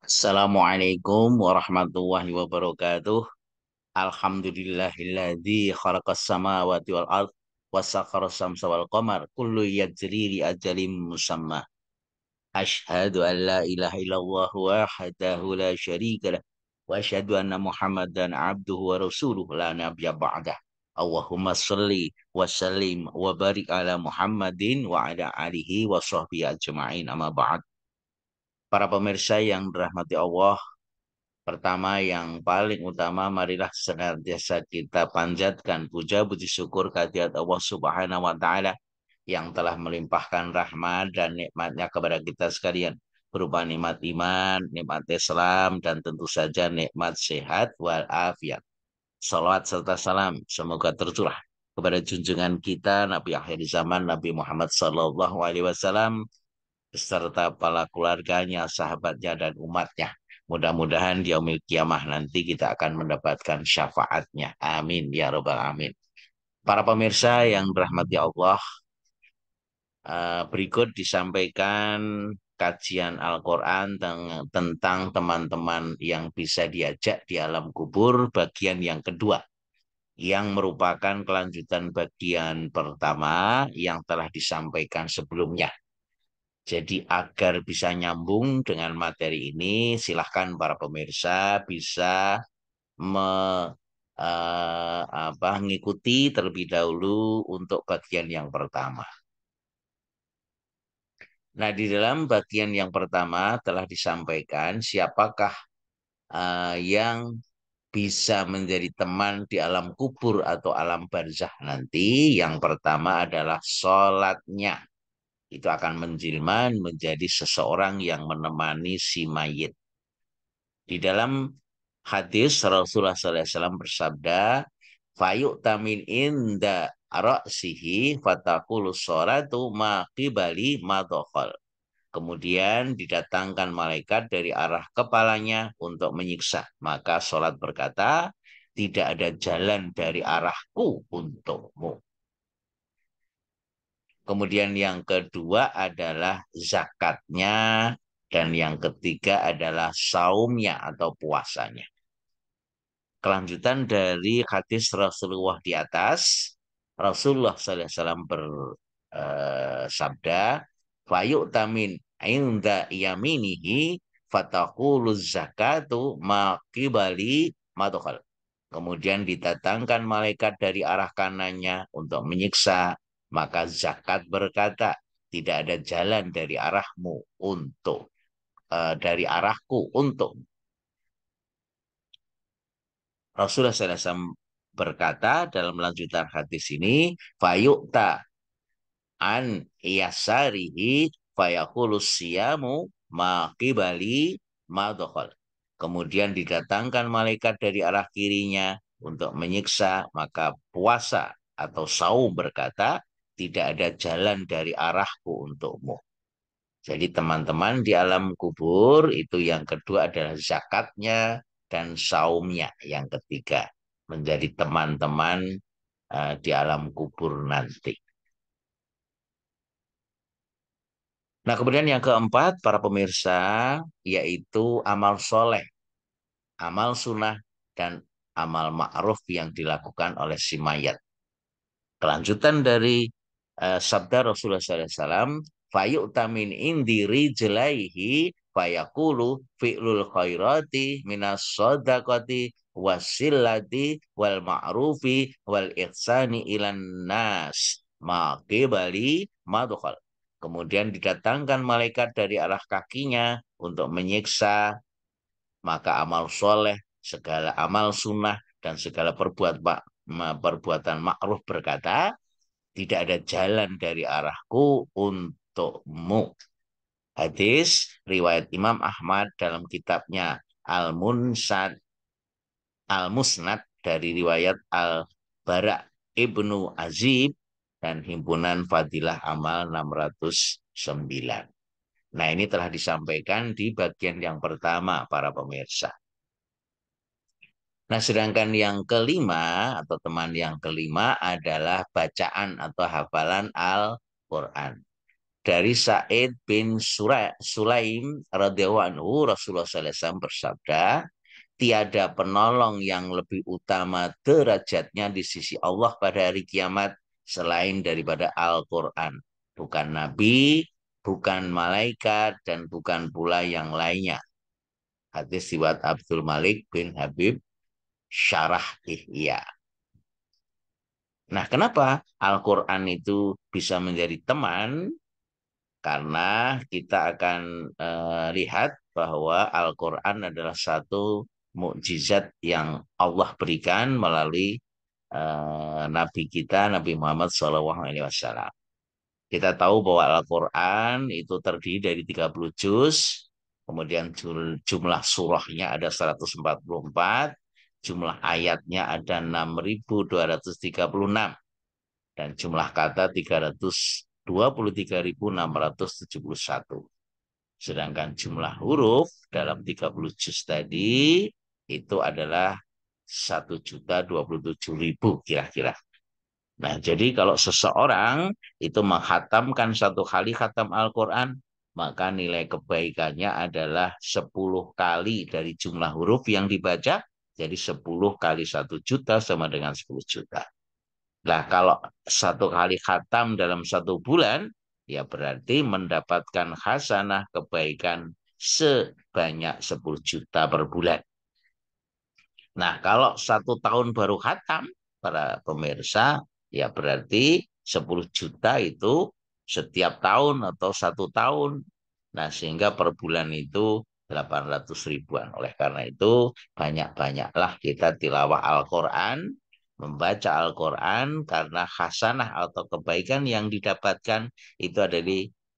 Assalamualaikum warahmatullahi wabarakatuh. Alhamdulillahilladzi khalaqas samawati wal ard wa sakhkhara samsa wal qamar kullu yajri li ajalin musamma. Asyhadu an la ilaha illallah wahdahu la syarika lah wa asyhadu anna Muhammadan abduhu wa rasuluh la nabiyya ba'dah. Allahumma shalli wa sallim wa barik ala Muhammadin wa ala alihi wa sahbihi ajma'in amma ba'd. Para pemirsa yang dirahmati Allah, pertama, yang paling utama, marilah senantiasa kita panjatkan puja puji syukur kehadirat Allah Subhanahu wa Ta'ala yang telah melimpahkan rahmat dan nikmatnya kepada kita sekalian, berupa nikmat iman, nikmat Islam, dan tentu saja nikmat sehat walafiat. Salawat serta salam semoga tercurah kepada junjungan kita Nabi akhir zaman Nabi Muhammad SAW beserta para keluarganya, sahabatnya, dan umatnya. Mudah-mudahan di yaumil kiamah nanti kita akan mendapatkan syafaatnya. Amin ya robbal amin. Para pemirsa yang dirahmati Allah, berikut disampaikan kajian Al-Quran tentang teman-teman yang bisa diajak di alam kubur bagian yang kedua, yang merupakan kelanjutan bagian pertama yang telah disampaikan sebelumnya. Jadi agar bisa nyambung dengan materi ini, silahkan para pemirsa bisa me, mengikuti terlebih dahulu untuk bagian yang pertama. Nah, di dalam bagian yang pertama telah disampaikan siapakah yang bisa menjadi teman di alam kubur atau alam barzah nanti. Yang pertama adalah sholatnya. Itu akan menjelma menjadi seseorang yang menemani si mayit. Di dalam hadis Rasulullah SAW bersabda, "Fayuk tamin inda ra'sihi fatakulu sholatu maqibali madokhol." Kemudian didatangkan malaikat dari arah kepalanya untuk menyiksa. Maka sholat berkata, tidak ada jalan dari arahku untukmu. Kemudian yang kedua adalah zakatnya. Dan yang ketiga adalah saumnya atau puasanya. Kelanjutan dari hadis Rasulullah di atas, Rasulullah SAW bersabda, "Fayuk tamin inda yaminihi fataqulu zakatu maqibali madkhal." Kemudian didatangkan malaikat dari arah kanannya untuk menyiksa, maka zakat berkata, tidak ada jalan dari arahmu untuk dari arahku untuk. Rasulullah SAW berkata dalam lanjutan hadis ini, fayukta an yasarihi fayakulus siyamu maqibali madkhal. Kemudian didatangkan malaikat dari arah kirinya untuk menyiksa, maka puasa atau saum berkata, tidak ada jalan dari arahku untukmu. Jadi teman-teman di alam kubur itu yang kedua adalah zakatnya dan saumnya yang ketiga. Menjadi teman-teman di alam kubur nanti. Nah, kemudian yang keempat, para pemirsa, yaitu amal soleh, amal sunnah, dan amal ma'ruf yang dilakukan oleh si mayat. Kelanjutan dari sabda Rasulullah SAW, fayu'ta min indiri jelaihi fayaqulu fi'lul khairati minas sodakati wasillati wal ma'rufi wal ihsani ilan nas maqibali madkhal. Kemudian didatangkan malaikat dari arah kakinya untuk menyiksa, maka amal soleh, segala amal sunnah, dan segala perbuatan ma'ruf berkata, tidak ada jalan dari arahku untukmu. Hadis riwayat Imam Ahmad dalam kitabnya Al-Musnad dari riwayat Al-Bara Ibnu Azib dan himpunan Fadilah Amal 609. Nah, ini telah disampaikan di bagian yang pertama, para pemirsa. Nah, sedangkan yang kelima atau teman yang kelima adalah bacaan atau hafalan Al-Quran. Dari Sa'id bin Sulaim radhiyallahu anhu, Rasulullah sallallahu alaihi wasallam bersabda, tiada penolong yang lebih utama derajatnya di sisi Allah pada hari kiamat selain daripada Al-Quran. Bukan nabi, bukan malaikat, dan bukan pula yang lainnya. Hadis riwayat Abdul Malik bin Habib Syarah Ihya. Nah, kenapa Al-Quran itu bisa menjadi teman? Karena kita akan lihat bahwa Al-Quran adalah satu mukjizat yang Allah berikan melalui Nabi kita, Nabi Muhammad SAW. Kita tahu bahwa Al-Quran itu terdiri dari 30 juz, kemudian jumlah surahnya ada 144, jumlah ayatnya ada 6.236 dan jumlah kata 323.671. Sedangkan jumlah huruf dalam 30 juz tadi itu adalah 1.027.000 kira-kira. Nah, jadi kalau seseorang itu menghatamkan satu kali khatam Al-Quran, maka nilai kebaikannya adalah 10 kali dari jumlah huruf yang dibaca, jadi 10 kali 1 juta sama dengan 10 juta. Nah, kalau satu kali khatam dalam 1 bulan, ya berarti mendapatkan hasanah kebaikan sebanyak 10 juta per bulan. Nah, kalau 1 tahun baru khatam, para pemirsa, ya berarti 10 juta itu setiap tahun atau 1 tahun. Nah, sehingga per bulan itu 800 ribuan. Oleh karena itu, banyak-banyaklah kita tilawah Al-Quran, membaca Al-Quran, karena hasanah atau kebaikan yang didapatkan itu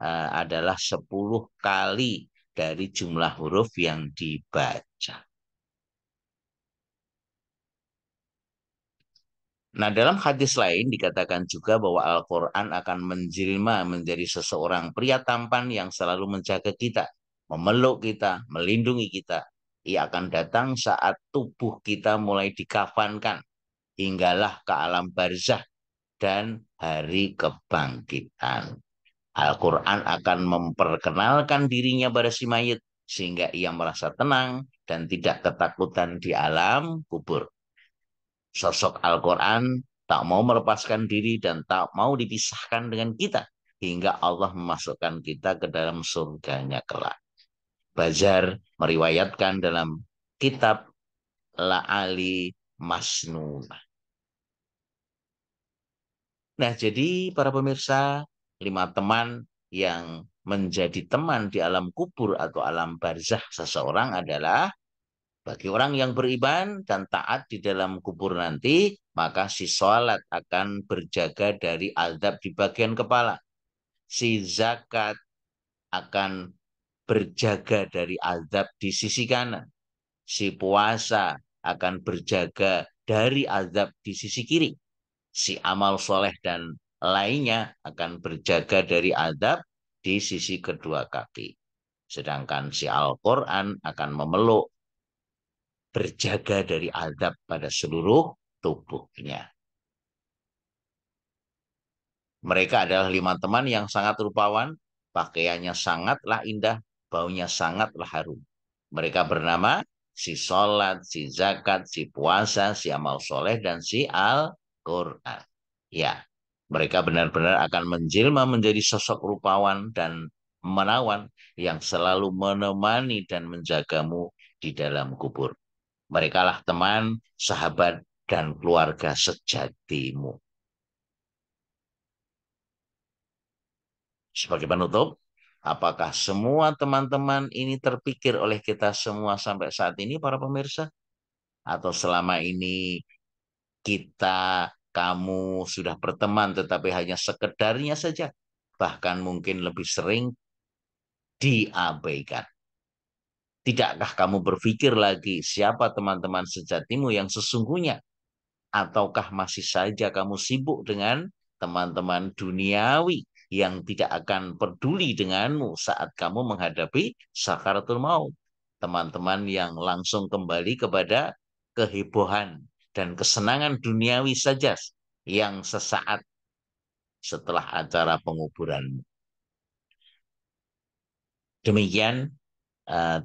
adalah 10 kali dari jumlah huruf yang dibaca. Nah, dalam hadis lain dikatakan juga bahwa Al-Quran akan menjelma menjadi seseorang pria tampan yang selalu menjaga kita, memeluk kita, melindungi kita. Ia akan datang saat tubuh kita mulai dikafankan, hinggalah ke alam barzah dan hari kebangkitan. Al-Quran akan memperkenalkan dirinya pada si mayit, sehingga ia merasa tenang dan tidak ketakutan di alam kubur. Sosok Al-Quran tak mau melepaskan diri dan tak mau dipisahkan dengan kita hingga Allah memasukkan kita ke dalam surganya kelak. Bazar meriwayatkan dalam kitab La'ali Masnun. Nah, jadi para pemirsa, 5 teman yang menjadi teman di alam kubur atau alam barzah seseorang adalah bagi orang yang beriman dan taat di dalam kubur nanti, maka si sholat akan berjaga dari azab di bagian kepala. Si zakat akan berjaga dari azab di sisi kanan. Si puasa akan berjaga dari azab di sisi kiri. Si amal soleh dan lainnya akan berjaga dari azab di sisi kedua kaki. Sedangkan si Al-Quran akan memeluk berjaga dari azab pada seluruh tubuhnya. Mereka adalah 5 teman yang sangat rupawan, pakaiannya sangatlah indah, baunya sangatlah harum. Mereka bernama si sholat, si zakat, si puasa, si amal soleh, dan si Al-Quran. Ya, mereka benar-benar akan menjelma menjadi sosok rupawan dan menawan yang selalu menemani dan menjagamu di dalam kubur. Mereka lah teman, sahabat, dan keluarga sejatimu. Sebagai penutup, apakah semua teman-teman ini terpikir oleh kita semua sampai saat ini, para pemirsa? Atau selama ini kamu sudah berteman tetapi hanya sekedarnya saja? Bahkan mungkin lebih sering diabaikan. Tidakkah kamu berpikir lagi siapa teman-teman sejatimu yang sesungguhnya? Ataukah masih saja kamu sibuk dengan teman-teman duniawi yang tidak akan peduli denganmu saat kamu menghadapi sakaratul maut? Teman-teman yang langsung kembali kepada kehebohan dan kesenangan duniawi saja yang sesaat setelah acara penguburanmu. Demikian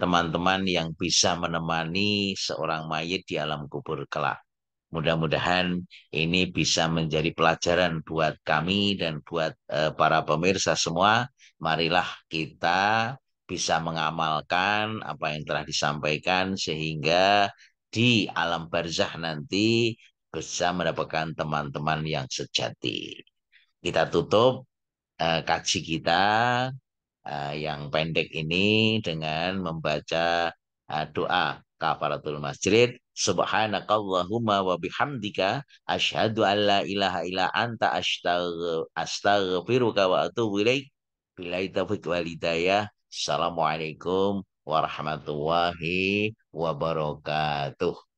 teman-teman yang bisa menemani seorang mayit di alam kubur kelak. Mudah-mudahan ini bisa menjadi pelajaran buat kami dan buat para pemirsa semua. Marilah kita bisa mengamalkan apa yang telah disampaikan sehingga di alam barzah nanti bisa mendapatkan teman-teman yang sejati. Kita tutup kaji kita yang pendek ini dengan membaca doa kafaratul masjid. Subhanakallahumma wa bihamdika asyhadu an la ilaha illa anta astaghfiruka wa atubu ilaik. Billahi taufiq wal hidayah. Assalamualaikum warahmatullahi wabarakatuh.